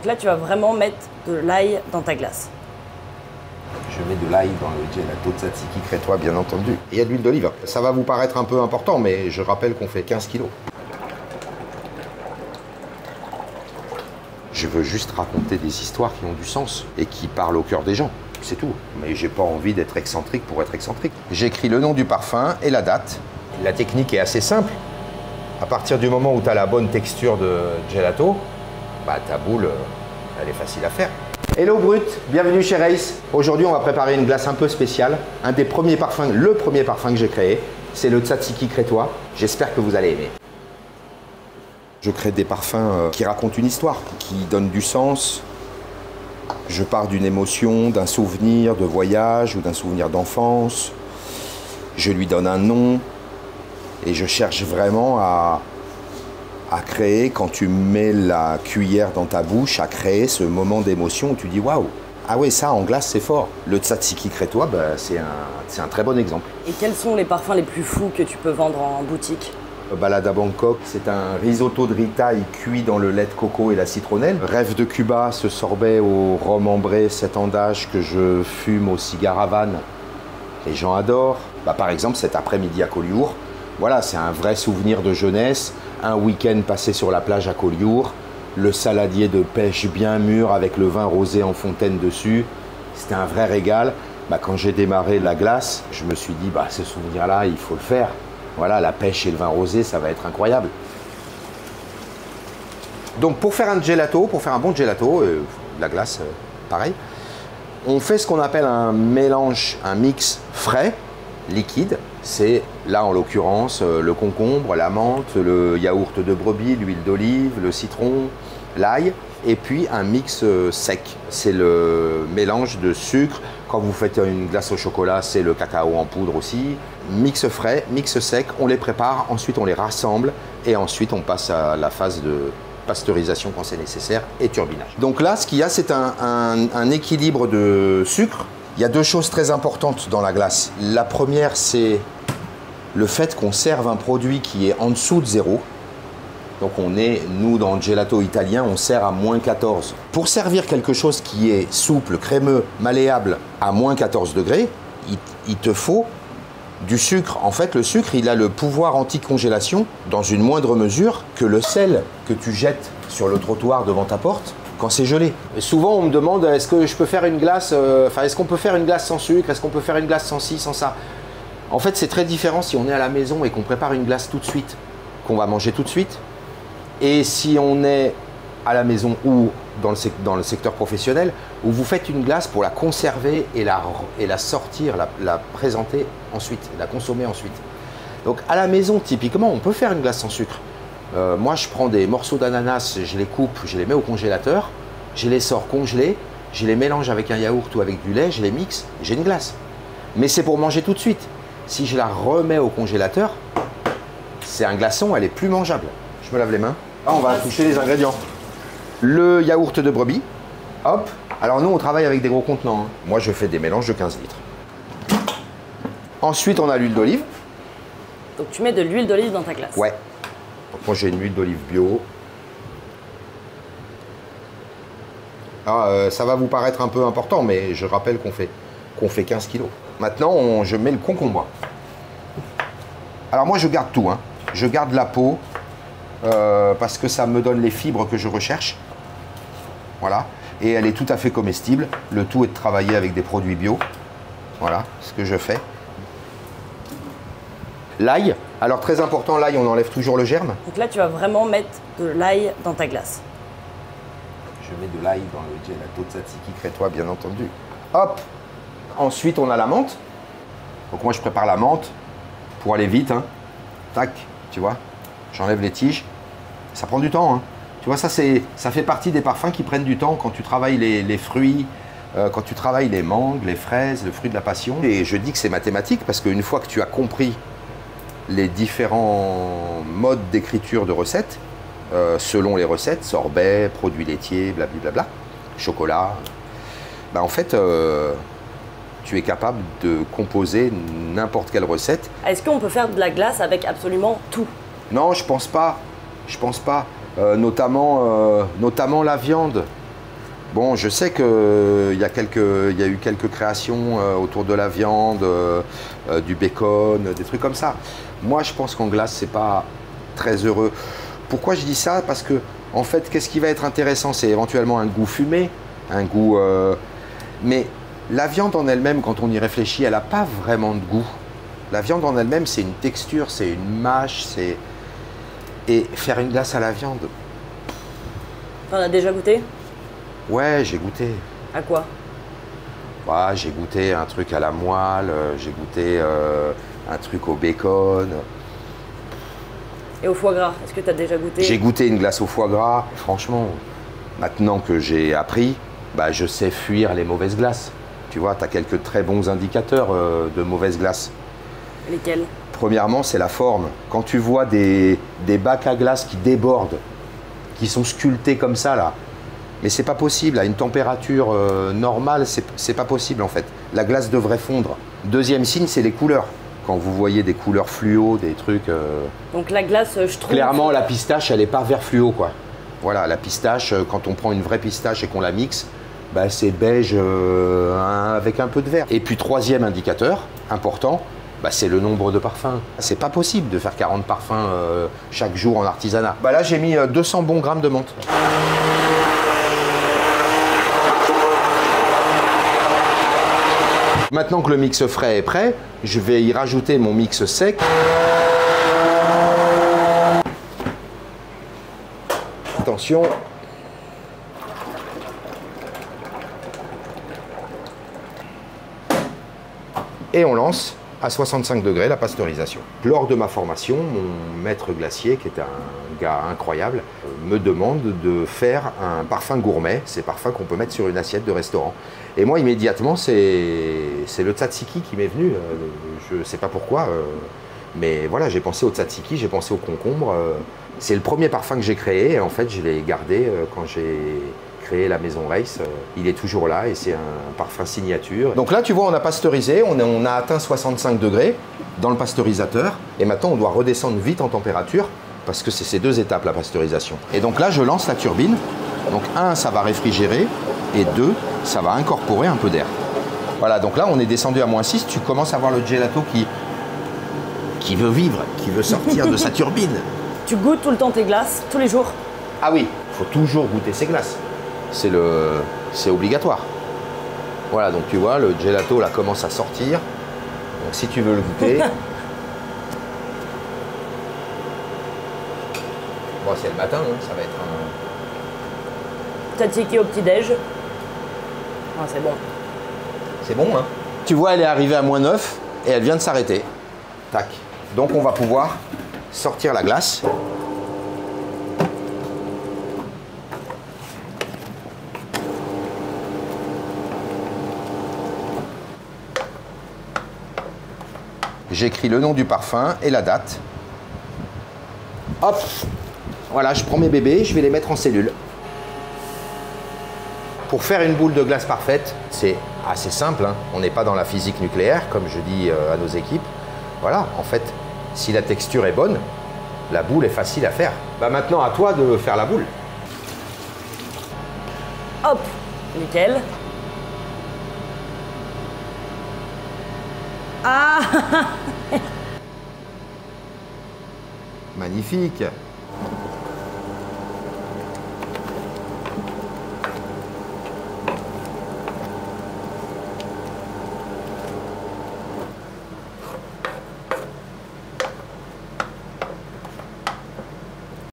Donc là, tu vas vraiment mettre de l'ail dans ta glace. Je mets de l'ail dans le gelato tzatziki crétois, bien entendu. Et il y a de l'huile d'olive. Ça va vous paraître un peu important, mais je rappelle qu'on fait 15 kilos. Je veux juste raconter des histoires qui ont du sens et qui parlent au cœur des gens. C'est tout. Mais j'ai pas envie d'être excentrique pour être excentrique. J'écris le nom du parfum et la date. La technique est assez simple. À partir du moment où tu as la bonne texture de gelato, bah, ta boule, elle est facile à faire. Hello Brut, bienvenue chez Race. Aujourd'hui, on va préparer une glace un peu spéciale. Un des premiers parfums, le premier parfum que j'ai créé, c'est le tzatziki crétois. J'espère que vous allez aimer. Je crée des parfums qui racontent une histoire, qui donnent du sens. Je pars d'une émotion, d'un souvenir de voyage ou d'un souvenir d'enfance. Je lui donne un nom et je cherche vraiment à créer, quand tu mets la cuillère dans ta bouche, à créer ce moment d'émotion où tu dis waouh, ah ouais, ça en glace c'est fort. Le tzatziki crétois, bah, c'est un très bon exemple. Et quels sont les parfums les plus fous que tu peux vendre en boutique? Balade à Bangkok, c'est un risotto de ritaille cuit dans le lait de coco et la citronnelle. Rêve de Cuba, ce sorbet au rhum ambré 7 ans d'âge que je fume au cigare Havane. Les gens adorent. Bah, par exemple, cet après-midi à Collioure, voilà, c'est un vrai souvenir de jeunesse. Un week-end passé sur la plage à Collioure, le saladier de pêche bien mûr avec le vin rosé en fontaine dessus. C'était un vrai régal. Bah, quand j'ai démarré la glace, je me suis dit, bah, ce souvenir-là, il faut le faire. Voilà, la pêche et le vin rosé, ça va être incroyable. Donc pour faire un gelato, pour faire un bon gelato, la glace, pareil, on fait ce qu'on appelle un mélange, un mix frais, liquide. C'est là en l'occurrence le concombre, la menthe, le yaourt de brebis, l'huile d'olive, le citron, l'ail. Et puis un mix sec, c'est le mélange de sucre. Quand vous faites une glace au chocolat, c'est le cacao en poudre aussi. Mix frais, mix sec, on les prépare, ensuite on les rassemble et ensuite on passe à la phase de pasteurisation quand c'est nécessaire et turbinage. Donc là, ce qu'il y a, c'est un équilibre de sucre. Il y a deux choses très importantes dans la glace. La première, c'est le fait qu'on serve un produit qui est en dessous de 0. Donc nous dans le gelato italien, on sert à moins 14. Pour servir quelque chose qui est souple, crémeux, malléable à moins 14 degrés, il te faut du sucre. En fait, le sucre, il a le pouvoir anti-congélation dans une moindre mesure que le sel que tu jettes sur le trottoir devant ta porte quand c'est gelé. Et souvent, on me demande, est-ce que je peux faire une glace, est-ce qu'on peut faire une glace sans sucre? Est-ce qu'on peut faire une glace sans ci, sans ça? En fait, c'est très différent si on est à la maison et qu'on prépare une glace tout de suite, qu'on va manger tout de suite. Et si on est à la maison ou dans le secteur professionnel, où vous faites une glace pour la conserver et la sortir, la présenter ensuite, la consommer ensuite. Donc à la maison, typiquement, on peut faire une glace sans sucre. Moi, je prends des morceaux d'ananas, je les coupe, je les mets au congélateur, je les sors congelés, je les mélange avec un yaourt ou avec du lait, je les mixe, j'ai une glace. Mais c'est pour manger tout de suite. Si je la remets au congélateur, c'est un glaçon, elle est plus mangeable. Je me lave les mains. Là, on va toucher les ingrédients. Le yaourt de brebis, hop. Alors nous, on travaille avec des gros contenants. Moi, je fais des mélanges de 15 litres. Ensuite, on a l'huile d'olive. Donc tu mets de l'huile d'olive dans ta glace. Ouais. Donc moi, j'ai une huile d'olive bio. Ah, ça va vous paraître un peu important, mais je rappelle qu'on fait 15 kilos. Maintenant, je mets le concombre. Alors moi, je garde tout. Hein. Je garde la peau. Parce que ça me donne les fibres que je recherche. Voilà. Et elle est tout à fait comestible. Le tout est de travailler avec des produits bio. Voilà ce que je fais. L'ail. Alors très important, l'ail, on enlève toujours le germe. Donc là, tu vas vraiment mettre de l'ail dans ta glace. Je mets de l'ail dans le gelato tzatziki crétois, bien entendu. Hop. Ensuite, on a la menthe. Donc moi, je prépare la menthe pour aller vite. Hein. Tac, tu vois. J'enlève les tiges. Ça prend du temps. Hein. Tu vois, ça fait partie des parfums qui prennent du temps quand tu travailles les fruits, quand tu travailles les mangues, les fraises, le fruit de la passion. Et je dis que c'est mathématique parce qu'une fois que tu as compris les différents modes d'écriture de recettes, selon les recettes, sorbet, produits laitiers, blablabla, chocolat, bah en fait, tu es capable de composer n'importe quelle recette. Est-ce qu'on peut faire de la glace avec absolument tout? Non, je pense pas. Je pense pas. Notamment la viande. Bon, je sais qu'il y a eu quelques créations autour de la viande, du bacon, des trucs comme ça. Moi, je pense qu'en glace, c'est pas très heureux. Pourquoi je dis ça? Parce que, en fait, qu'est-ce qui va être intéressant? C'est éventuellement un goût fumé, un goût... Mais la viande en elle-même, quand on y réfléchit, elle n'a pas vraiment de goût. La viande en elle-même, c'est une texture, c'est une mâche, c'est... Et faire une glace à la viande... T'en as déjà goûté? Ouais, j'ai goûté. À quoi? Ouais, j'ai goûté un truc à la moelle, j'ai goûté un truc au bacon. Et au foie gras, est-ce que t'as déjà goûté? J'ai goûté une glace au foie gras. Franchement, maintenant que j'ai appris, bah, je sais fuir les mauvaises glaces. Tu vois, tu as quelques très bons indicateurs de mauvaises glaces. Lesquels? Premièrement, c'est la forme. Quand tu vois des bacs à glace qui débordent, qui sont sculptés comme ça, là, mais c'est pas possible, à une température normale, c'est pas possible en fait. La glace devrait fondre. Deuxième signe, c'est les couleurs. Quand vous voyez des couleurs fluo, des trucs... Donc la glace, je trouve... Clairement, la pistache, elle est pas vert fluo, quoi. Voilà, la pistache, quand on prend une vraie pistache et qu'on la mixe, bah, c'est beige avec un peu de vert. Et puis troisième indicateur, important, bah, c'est le nombre de parfums. C'est pas possible de faire 40 parfums chaque jour en artisanat. Bah, là, j'ai mis 200 bons grammes de menthe. Maintenant que le mix frais est prêt, je vais y rajouter mon mix sec. Attention. Et on lance à 65 degrés la pasteurisation. Lors de ma formation, mon maître glacier, qui est un gars incroyable, me demande de faire un parfum gourmet, ces parfums qu'on peut mettre sur une assiette de restaurant. Et moi, immédiatement, c'est le tzatziki qui m'est venu. Je ne sais pas pourquoi, mais voilà, j'ai pensé au tzatziki, j'ai pensé au concombre. C'est le premier parfum que j'ai créé, et en fait, je l'ai gardé quand j'ai créé la maison Race. Il est toujours là et c'est un parfum signature. Donc là, tu vois, on a pasteurisé, on a atteint 65 degrés dans le pasteurisateur. Et maintenant, on doit redescendre vite en température parce que c'est ces deux étapes, la pasteurisation. Et donc là, je lance la turbine. Donc 1, ça va réfrigérer et 2, ça va incorporer un peu d'air. Voilà, donc là, on est descendu à -6. Tu commences à voir le gelato qui veut vivre, qui veut sortir de sa turbine. Tu goûtes tout le temps tes glaces, tous les jours? Ah oui, il faut toujours goûter ses glaces. C'est obligatoire. Voilà, donc tu vois, le gelato là commence à sortir. Donc si tu veux le goûter... Bon, c'est le matin, hein, ça va être un... Tzatziki au petit-déj. Ah, c'est bon. C'est bon, hein? Tu vois, elle est arrivée à -9 et elle vient de s'arrêter. Tac. Donc on va pouvoir sortir la glace. J'écris le nom du parfum et la date. Hop! Voilà, je prends mes bébés, je vais les mettre en cellule. Pour faire une boule de glace parfaite, c'est assez simple, hein. On n'est pas dans la physique nucléaire, comme je dis à nos équipes. Voilà, en fait, si la texture est bonne, la boule est facile à faire. Bah maintenant, à toi de faire la boule. Hop, nickel. Ah! Magnifique!